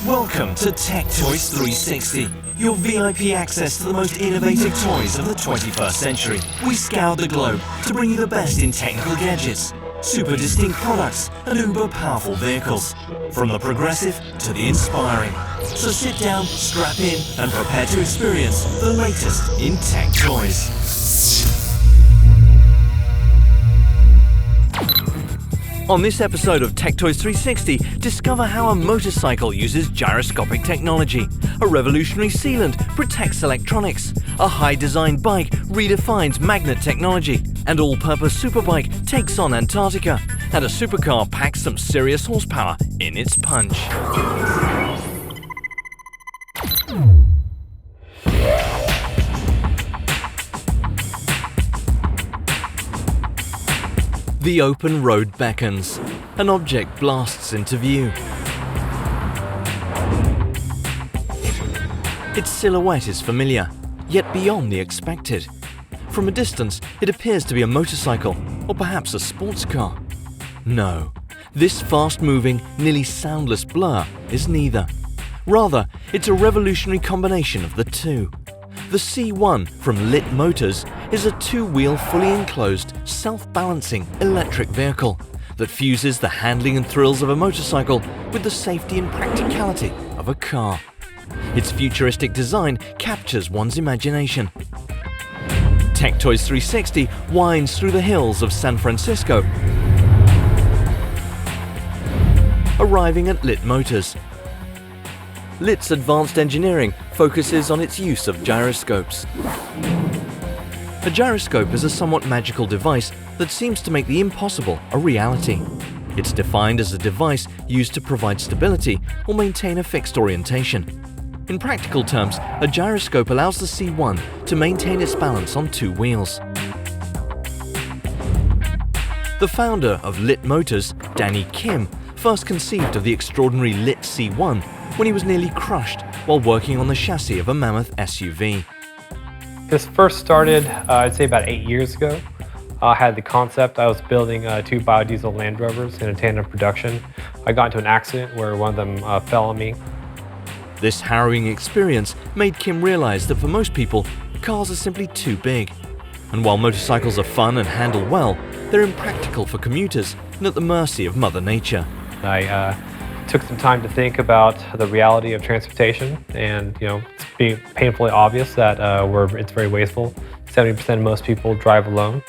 Welcome to Tech Toys 360, your VIP access to the most innovative toys of the 21st century. We scoured the globe to bring you the best in technical gadgets, super distinct products, and uber powerful vehicles, from the progressive to the inspiring. So sit down, strap in, and prepare to experience the latest in tech toys. On this episode of Tech Toys 360, discover how a motorcycle uses gyroscopic technology, a revolutionary sealant protects electronics, a high-design bike redefines magnet technology, an all-purpose superbike takes on Antarctica, and a supercar packs some serious horsepower in its punch. The open road beckons. An object blasts into view. Its silhouette is familiar, yet beyond the expected. From a distance, it appears to be a motorcycle, or perhaps a sports car. No, this fast-moving, nearly soundless blur is neither. Rather, it's a revolutionary combination of the two. The C-1 from Lit Motors is a two-wheel, fully enclosed, self-balancing electric vehicle that fuses the handling and thrills of a motorcycle with the safety and practicality of a car. Its futuristic design captures one's imagination. Tech Toys 360 winds through the hills of San Francisco, arriving at Lit Motors. Lit's advanced engineering focuses on its use of gyroscopes. A gyroscope is a somewhat magical device that seems to make the impossible a reality. It's defined as a device used to provide stability or maintain a fixed orientation. In practical terms, a gyroscope allows the C-1 to maintain its balance on two wheels. The founder of Lit Motors, Danny Kim, first conceived of the extraordinary Lit C-1 when he was nearly crushed while working on the chassis of a mammoth SUV. This first started, I'd say about 8 years ago. I had the concept. I was building two biodiesel Land Rovers in a tandem production. I got into an accident where one of them fell on me. This harrowing experience made Kim realize that for most people, cars are simply too big. And while motorcycles are fun and handle well, they're impractical for commuters and at the mercy of Mother Nature. I took some time to think about the reality of transportation, and it's being painfully obvious that it's very wasteful. 70% of most people drive alone.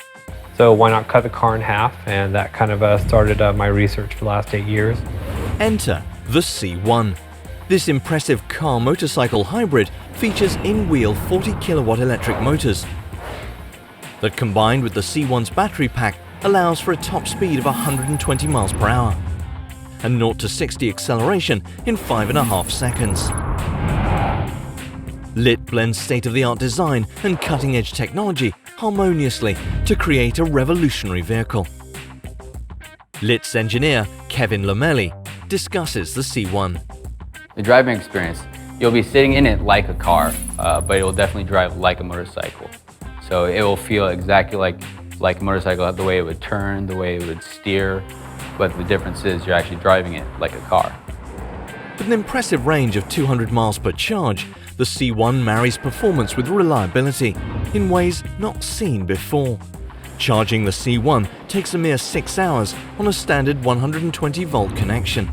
So why not cut the car in half? And that kind of started my research for the last 8 years. Enter the C-1. This impressive car-motorcycle hybrid features in-wheel 40-kilowatt electric motors that, combined with the C-1's battery pack, allows for a top speed of 120 miles per hour and 0 to 60 acceleration in 5.5 seconds. Lit blends state-of-the-art design and cutting-edge technology harmoniously to create a revolutionary vehicle. Lit's engineer, Kevin Lomelli, discusses the C-1. The driving experience, you'll be sitting in it like a car, but it will definitely drive like a motorcycle. So it will feel exactly like a motorcycle, the way it would turn, the way it would steer, but the difference is you're actually driving it like a car. With an impressive range of 200 miles per charge, the C-1 marries performance with reliability in ways not seen before. Charging the C-1 takes a mere 6 hours on a standard 120-volt connection.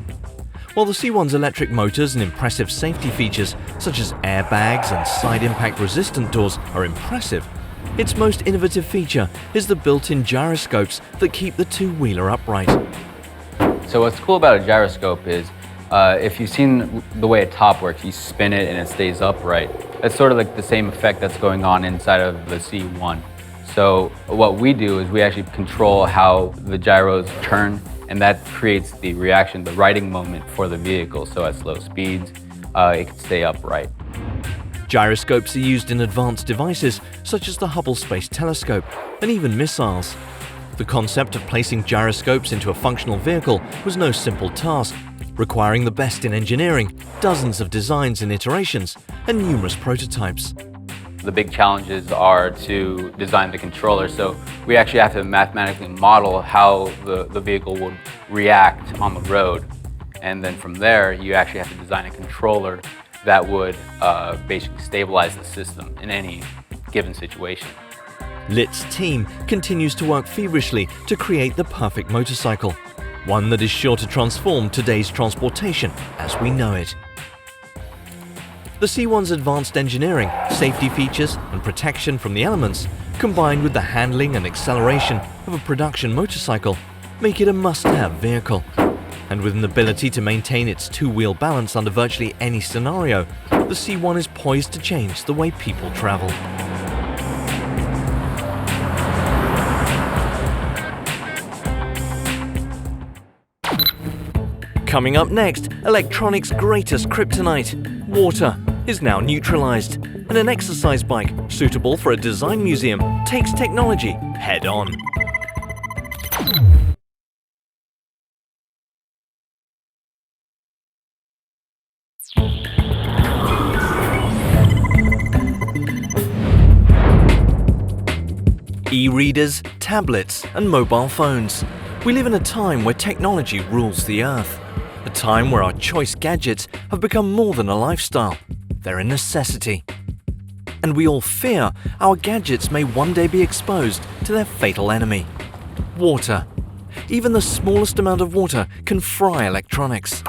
While the C-1's electric motors and impressive safety features such as airbags and side impact resistant doors are impressive, its most innovative feature is the built-in gyroscopes that keep the two-wheeler upright. So what's cool about a gyroscope is if you've seen the way a top works, you spin it and it stays upright. That's sort of like the same effect that's going on inside of the C-1. So what we do is we actually control how the gyros turn, and that creates the reaction, the riding moment for the vehicle. So at slow speeds, it can stay upright. Gyroscopes are used in advanced devices such as the Hubble Space Telescope and even missiles. The concept of placing gyroscopes into a functional vehicle was no simple task, requiring the best in engineering, dozens of designs and iterations, and numerous prototypes. The big challenges are to design the controller, so we actually have to mathematically model how the vehicle would react on the road. And then from there, you actually have to design a controller that would basically stabilize the system in any given situation. Lit's team continues to work feverishly to create the perfect motorcycle, one that is sure to transform today's transportation as we know it. The C-1's advanced engineering, safety features, and protection from the elements, combined with the handling and acceleration of a production motorcycle, make it a must-have vehicle. And with an ability to maintain its two-wheel balance under virtually any scenario, the C-1 is poised to change the way people travel. Coming up next, electronics' greatest kryptonite, water, is now neutralized, and an exercise bike suitable for a design museum takes technology head-on. E-readers, tablets, and mobile phones. We live in a time where technology rules the earth. A time where our choice gadgets have become more than a lifestyle. They're a necessity. And we all fear our gadgets may one day be exposed to their fatal enemy: water. Even the smallest amount of water can fry electronics.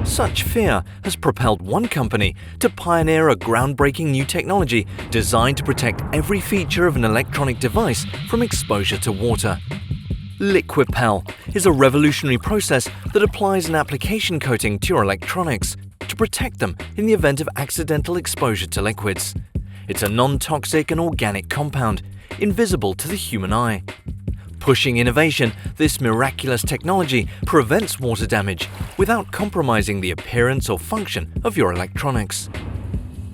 Such fear has propelled one company to pioneer a groundbreaking new technology designed to protect every feature of an electronic device from exposure to water. LiquidPel is a revolutionary process that applies an application coating to your electronics to protect them in the event of accidental exposure to liquids. It's a non-toxic and organic compound, invisible to the human eye. Pushing innovation, this miraculous technology prevents water damage without compromising the appearance or function of your electronics.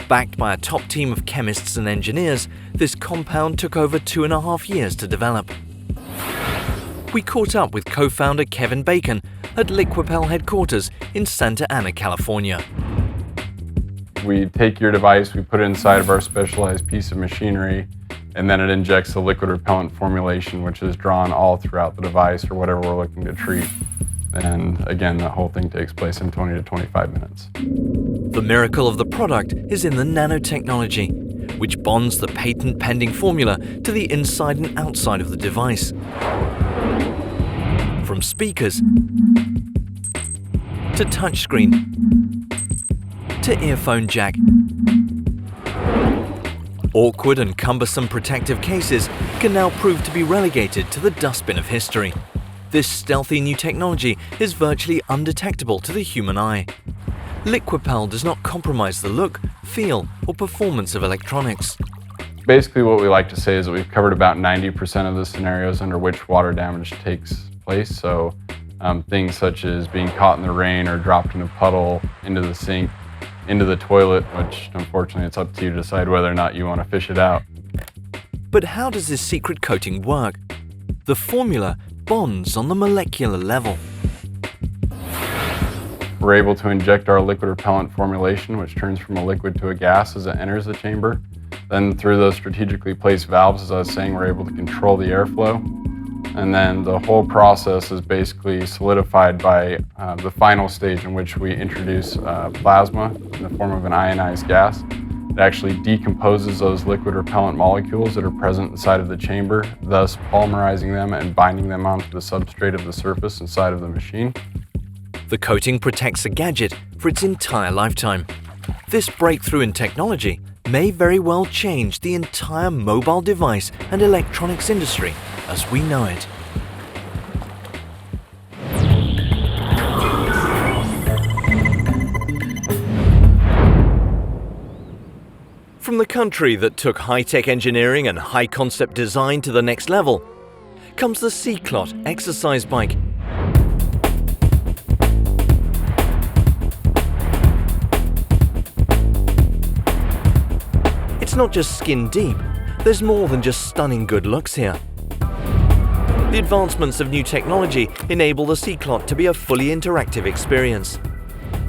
Backed by a top team of chemists and engineers, this compound took over 2.5 years to develop. We caught up with co-founder Kevin Bacon at LiquidPel headquarters in Santa Ana, California. We take your device, we put it inside of our specialized piece of machinery, and then it injects a liquid repellent formulation, which is drawn all throughout the device or whatever we're looking to treat. And again, the whole thing takes place in 20 to 25 minutes. The miracle of the product is in the nanotechnology, which bonds the patent-pending formula to the inside and outside of the device. From speakers to touchscreen to earphone jack. Awkward and cumbersome protective cases can now prove to be relegated to the dustbin of history. This stealthy new technology is virtually undetectable to the human eye. LiquidPel does not compromise the look, feel, or performance of electronics. Basically, what we like to say is that we've covered about 90% of the scenarios under which water damage takes place. So things such as being caught in the rain or dropped in a puddle, into the sink, into the toilet, which unfortunately it's up to you to decide whether or not you want to fish it out. But how does this secret coating work? The formula bonds on the molecular level. We're able to inject our liquid repellent formulation, which turns from a liquid to a gas as it enters the chamber. Then through those strategically placed valves, as I was saying, we're able to control the airflow. And then the whole process is basically solidified by the final stage in which we introduce plasma in the form of an ionized gas. It actually decomposes those liquid repellent molecules that are present inside of the chamber, thus polymerizing them and binding them onto the substrate of the surface inside of the machine. The coating protects a gadget for its entire lifetime. This breakthrough in technology may very well change the entire mobile device and electronics industry as we know it. From the country that took high-tech engineering and high-concept design to the next level, comes the C-Clot exercise bike. It's not just skin deep, there's more than just stunning good looks here. The advancements of new technology enable the C-Clot to be a fully interactive experience,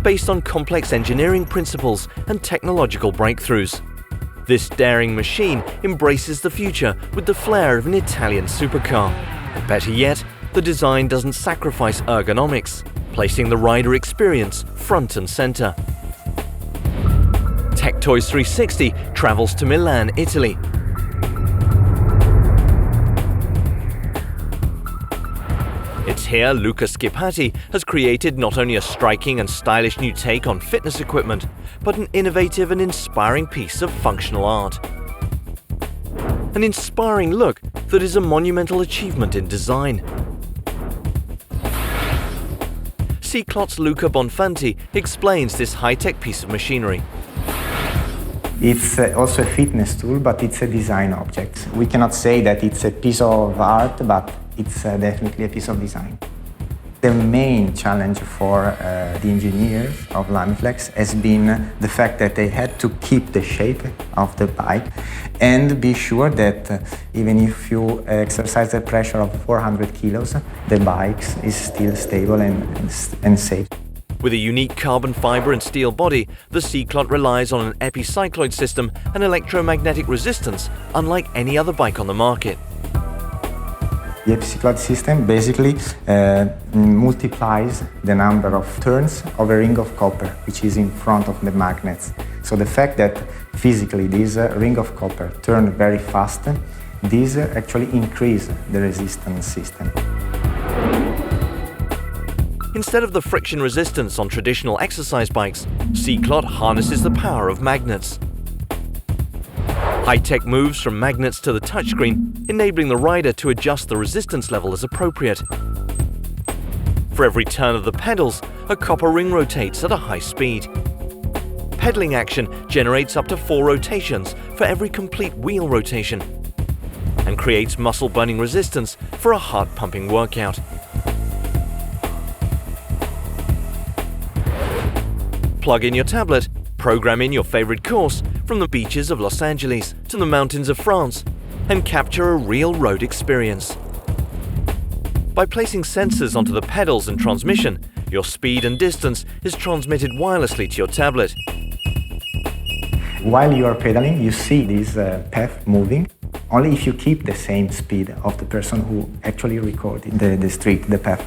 based on complex engineering principles and technological breakthroughs. This daring machine embraces the future with the flair of an Italian supercar. And better yet, the design doesn't sacrifice ergonomics. placing the rider experience front and center. Tech Toys 360 travels to Milan, Italy. It's here Luca Schipati has created not only a striking and stylish new take on fitness equipment, but an innovative and inspiring piece of functional art. An inspiring look that is a monumental achievement in design. C-Clot's Luca Bonfanti explains this high-tech piece of machinery. It's also a fitness tool, but it's a design object. We cannot say that it's a piece of art, but it's definitely a piece of design. The main challenge for the engineers of Lamiflex has been the fact that they had to keep the shape of the bike and be sure that even if you exercise the pressure of 400 kilos, the bike is still stable and safe. With a unique carbon fiber and steel body, the C-Clot relies on an epicycloid system and electromagnetic resistance unlike any other bike on the market. The epicycloid system basically multiplies the number of turns of a ring of copper, which is in front of the magnets. So the fact that physically this ring of copper turns very fast, this actually increases the resistance system. Instead of the friction resistance on traditional exercise bikes, C-Clot harnesses the power of magnets. High-tech moves from magnets to the touchscreen, enabling the rider to adjust the resistance level as appropriate. For every turn of the pedals, a copper ring rotates at a high speed. Pedaling action generates up to 4 rotations for every complete wheel rotation and creates muscle-burning resistance for a heart-pumping workout. Plug in your tablet, program in your favorite course from the beaches of Los Angeles to the mountains of France, and capture a real road experience. By placing sensors onto the pedals and transmission, your speed and distance is transmitted wirelessly to your tablet. While you are pedaling, you see this path moving only if you keep the same speed of the person who actually recorded the street, the path.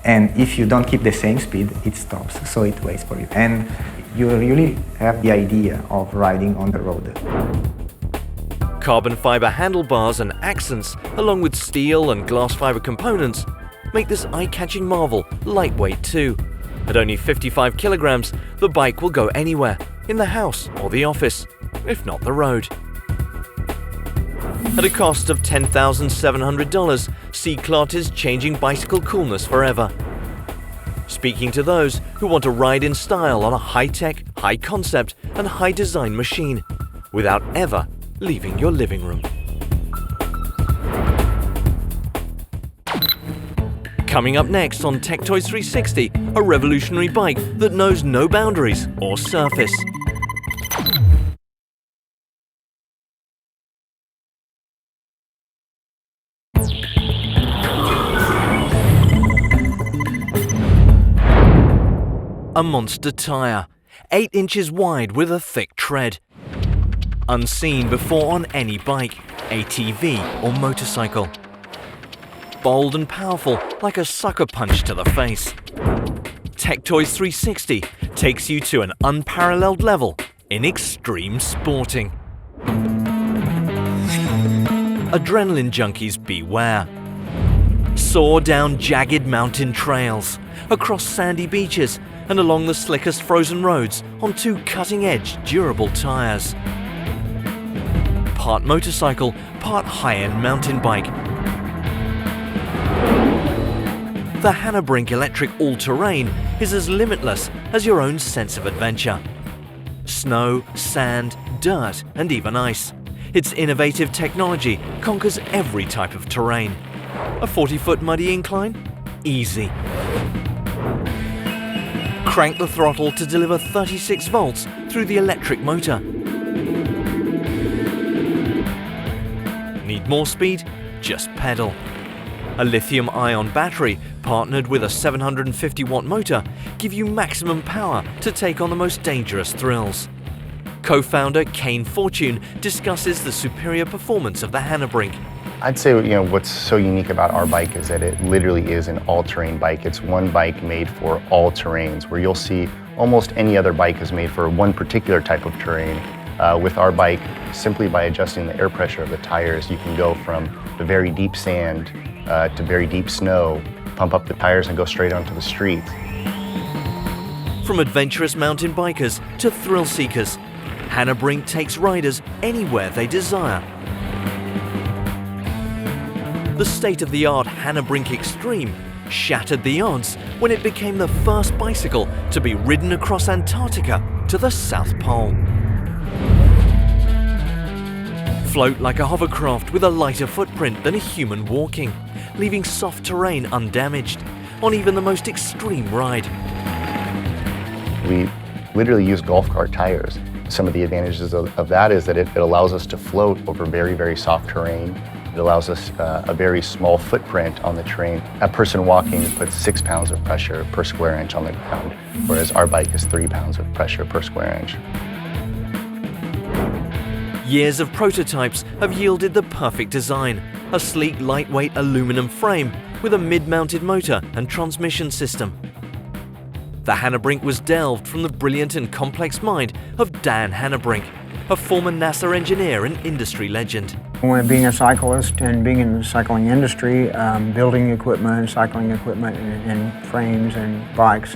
And if you don't keep the same speed, it stops, so it waits for you. And you really have the idea of riding on the road. Carbon fiber handlebars and accents, along with steel and glass fiber components, make this eye-catching marvel lightweight too. At only 55 kilograms, the bike will go anywhere, in the house or the office, if not the road. At a cost of $10,700, C-Clot is changing bicycle coolness forever. Speaking to those who want to ride in style on a high-tech, high-concept and high-design machine, without ever leaving your living room. Coming up next on Tech Toys 360, a revolutionary bike that knows no boundaries or surface. A monster tyre, 8 inches wide with a thick tread. Unseen before on any bike, ATV or motorcycle. Bold and powerful like a sucker punch to the face. Tech Toys 360 takes you to an unparalleled level in extreme sporting. Adrenaline junkies beware. Soar down jagged mountain trails, across sandy beaches, and along the slickest frozen roads on 2 cutting-edge, durable tires. Part motorcycle, part high-end mountain bike. The Hanebrink electric all-terrain is as limitless as your own sense of adventure. Snow, sand, dirt, and even ice. Its innovative technology conquers every type of terrain. A 40-foot muddy incline? Easy. Crank the throttle to deliver 36 volts through the electric motor. Need more speed? Just pedal. A lithium-ion battery partnered with a 750-watt motor give you maximum power to take on the most dangerous thrills. Co-founder Kane Fortune discusses the superior performance of the Hanebrink. I'd say, what's so unique about our bike is that it literally is an all-terrain bike. It's one bike made for all terrains, where you'll see almost any other bike is made for one particular type of terrain. With our bike, simply by adjusting the air pressure of the tires, you can go from the very deep sand to very deep snow, pump up the tires and go straight onto the street. From adventurous mountain bikers to thrill seekers, Hanebrink takes riders anywhere they desire. The state-of-the-art Hanebrink Extreme shattered the odds when it became the first bicycle to be ridden across Antarctica to the South Pole. Float like a hovercraft with a lighter footprint than a human walking, leaving soft terrain undamaged on even the most extreme ride. We literally use golf cart tires. Some of the advantages of that is that it allows us to float over very, very soft terrain. It allows us a very small footprint on the terrain. A person walking puts 6 pounds of pressure per square inch on the ground, whereas our bike is 3 pounds of pressure per square inch. Years of prototypes have yielded the perfect design, a sleek, lightweight aluminum frame with a mid-mounted motor and transmission system. The Hanebrink was delved from the brilliant and complex mind of Dan Hanebrink, a former NASA engineer and industry legend. When being a cyclist and being in the cycling industry, building equipment, cycling equipment and frames and bikes,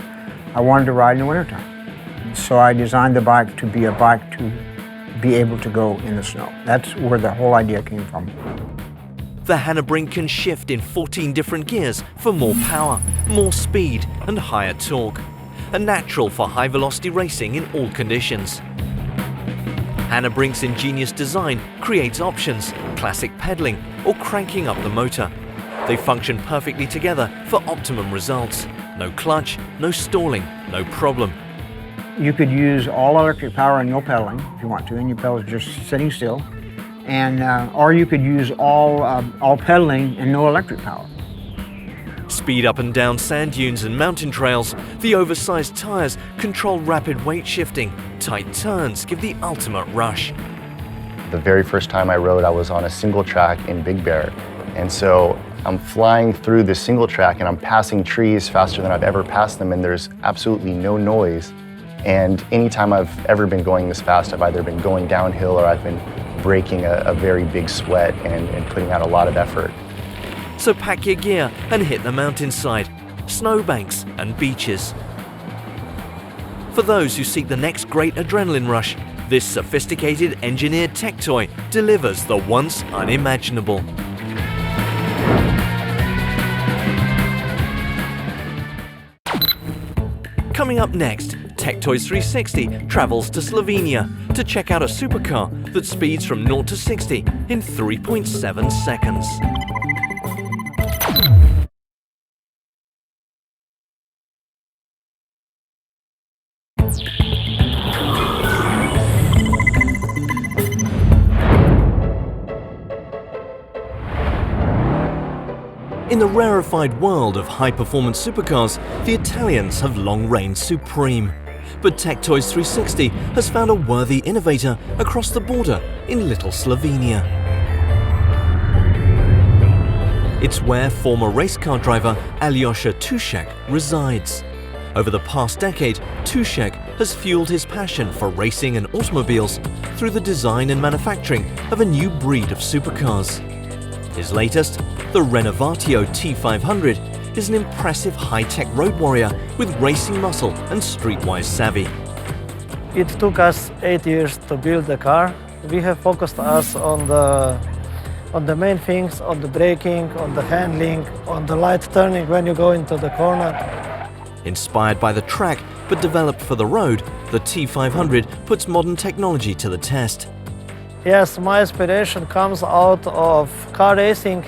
I wanted to ride in the wintertime. So I designed the bike to be a bike to be able to go in the snow. That's where the whole idea came from. The Hanebrink can shift in 14 different gears for more power, more speed and higher torque, a natural for high-velocity racing in all conditions. Hanebrink's ingenious design creates options, classic pedaling or cranking up the motor. They function perfectly together for optimum results. No clutch, no stalling, no problem. You could use all electric power and no pedaling if you want to, and your pedals just sitting still. And or you could use all pedaling and no electric power. Speed up and down sand dunes and mountain trails, the oversized tires control rapid weight shifting. Tight turns give the ultimate rush. The very first time I rode, I was on a single track in Big Bear. And so I'm flying through this single track and I'm passing trees faster than I've ever passed them, and there's absolutely no noise. And anytime I've ever been going this fast, I've either been going downhill or I've been breaking a very big sweat and putting out a lot of effort. So pack your gear and hit the mountainside, snowbanks and beaches. For those who seek the next great adrenaline rush, this sophisticated engineered tech toy delivers the once unimaginable. Coming up next, Tech Toys 360 travels to Slovenia to check out a supercar that speeds from 0 to 60 in 3.7 seconds. In the rarefied world of high-performance supercars, the Italians have long reigned supreme. But Tech Toys 360 has found a worthy innovator across the border in little Slovenia. It's where former race car driver Alyosha Tushek resides. Over the past decade, Tushek has fueled his passion for racing and automobiles through the design and manufacturing of a new breed of supercars. His latest, the Renovatio T500, is an impressive high-tech road warrior with racing muscle and streetwise savvy. It took us 8 years to build the car. We have focused us on the main things, on the braking, on the handling, on the light turning when you go into the corner. Inspired by the track but developed for the road, the T500 puts modern technology to the test. Yes, my inspiration comes out of car racing.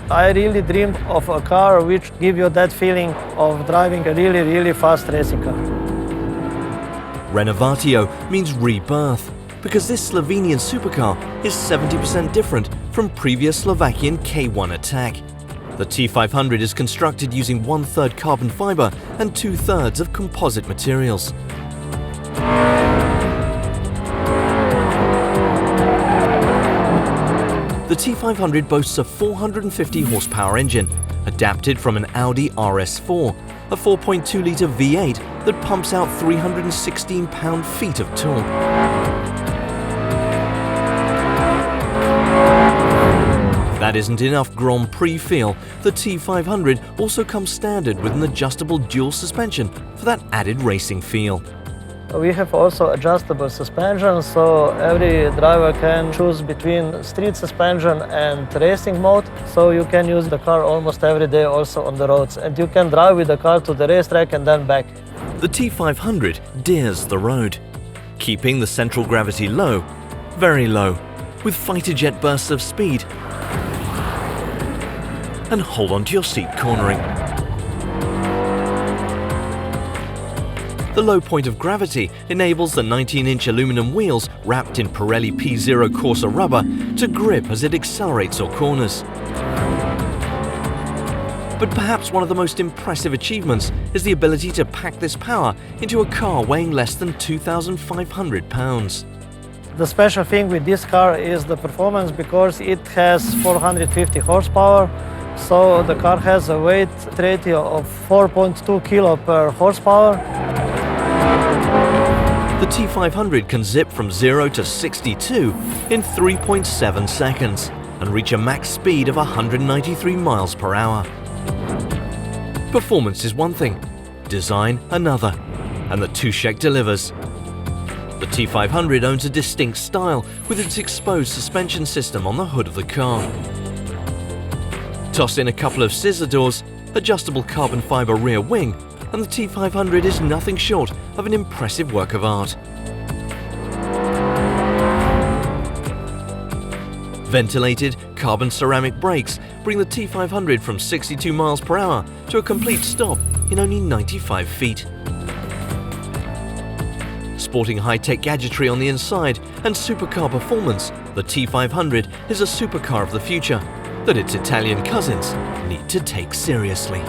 I really dreamed of a car which gives you that feeling of driving a really, really fast racing car. Renovatio means rebirth, because this Slovenian supercar is 70% different from previous Slovakian K1 attack. The T500 is constructed using 1/3 carbon fiber and 2/3 of composite materials. The T500 boasts a 450 horsepower engine, adapted from an Audi RS4, a 4.2-litre V8 that pumps out 316 pound-feet of torque. If that isn't enough Grand Prix feel, the T500 also comes standard with an adjustable dual suspension for that added racing feel. We have also adjustable suspension, so every driver can choose between street suspension and racing mode. So you can use the car almost every day also on the roads, and you can drive with the car to the racetrack and then back. The T500 dares the road, keeping the central gravity low, very low, with fighter jet bursts of speed. And hold on to your seat cornering. The low point of gravity enables the 19-inch aluminum wheels wrapped in Pirelli P0 Corsa rubber to grip as it accelerates or corners. But perhaps one of the most impressive achievements is the ability to pack this power into a car weighing less than 2,500 pounds. The special thing with this car is the performance, because it has 450 horsepower. So the car has a weight ratio of 4.2 kilo per horsepower. The T500 can zip from 0 to 62 in 3.7 seconds and reach a max speed of 193 miles per hour. Performance is one thing, design another, and the Tushek delivers. The T500 owns a distinct style with its exposed suspension system on the hood of the car. Toss in a couple of scissor doors, adjustable carbon fiber rear wing, and the T500 is nothing short of an impressive work of art. Ventilated carbon ceramic brakes bring the T500 from 62 miles per hour to a complete stop in only 95 feet. Sporting high-tech gadgetry on the inside and supercar performance, the T500 is a supercar of the future that its Italian cousins need to take seriously.